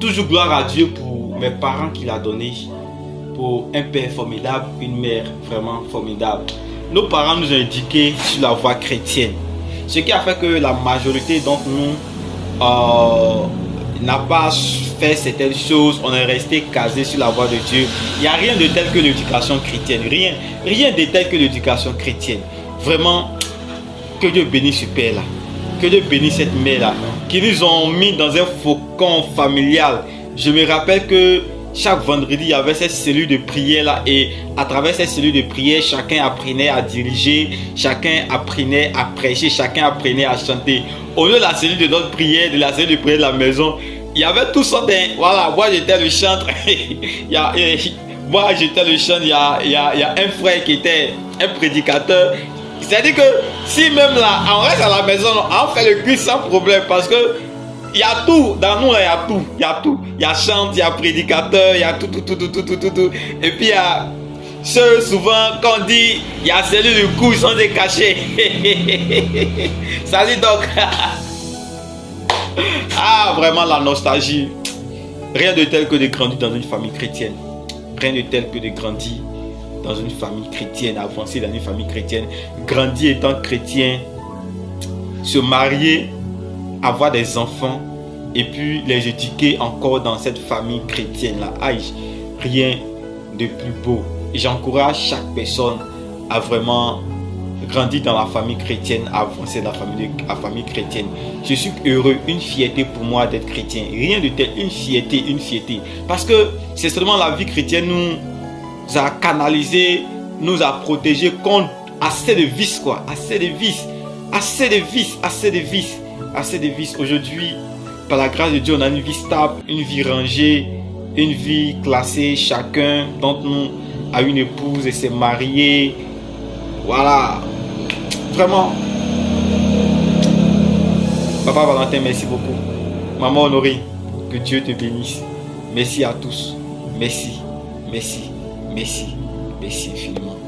toujours gloire à Dieu pour mes parents qu'il a donnés, pour un père formidable, une mère vraiment formidable. Nos parents nous ont éduqués sur la voie chrétienne. Ce qui a fait que la majorité d'entre nous n'a pas fait certaines choses. On est resté casé sur la voie de Dieu. Il n'y a rien de tel que l'éducation chrétienne. Rien de tel que l'éducation chrétienne. Vraiment, que Dieu bénisse ce père là. Que Dieu bénisse cette mère là. Qui nous ont mis dans un faucon familial. Je me rappelle que chaque vendredi, il y avait cette cellule de prière là, et à travers cette cellule de prière, chacun apprenait à diriger, chacun apprenait à prêcher, chacun apprenait à chanter. Au lieu de la cellule de notre prière, de la cellule de prière de la maison, il y avait tout ça. Voilà, moi j'étais le chantre. Moi j'étais le chantre. Il y a un frère qui était un prédicateur. C'est-à-dire que si même là, on reste à la maison, on fait le culte sans problème parce que il y a tout, dans nous là, il y a tout. Il y a chante, il y a prédicateur, il y a tout. Et puis il y a ceux, souvent, quand on dit, il y a cellule de couche, sans se cacher. Salut donc. Ah, vraiment la nostalgie. Rien de tel que de grandir dans une famille chrétienne. Rien de tel que de grandir dans une famille chrétienne, avancer dans une famille chrétienne, grandir étant chrétien, se marier, avoir des enfants et puis les éduquer encore dans cette famille chrétienne là. Aïe, rien de plus beau. Et j'encourage chaque personne à vraiment grandir dans la famille chrétienne, à avancer dans la famille chrétienne. Je suis heureux, une fierté pour moi d'être chrétien. Rien de tel, une fierté. Parce que c'est seulement la vie chrétienne nous a canalisé, nous a protégé contre assez de vices quoi, assez de vices. Aujourd'hui, par la grâce de Dieu, on a une vie stable, une vie rangée, une vie classée. Chacun d'entre nous a une épouse et s'est marié. Voilà. Vraiment. Papa Valentin, merci beaucoup. Maman Honorée, que Dieu te bénisse. Merci à tous. Merci infiniment.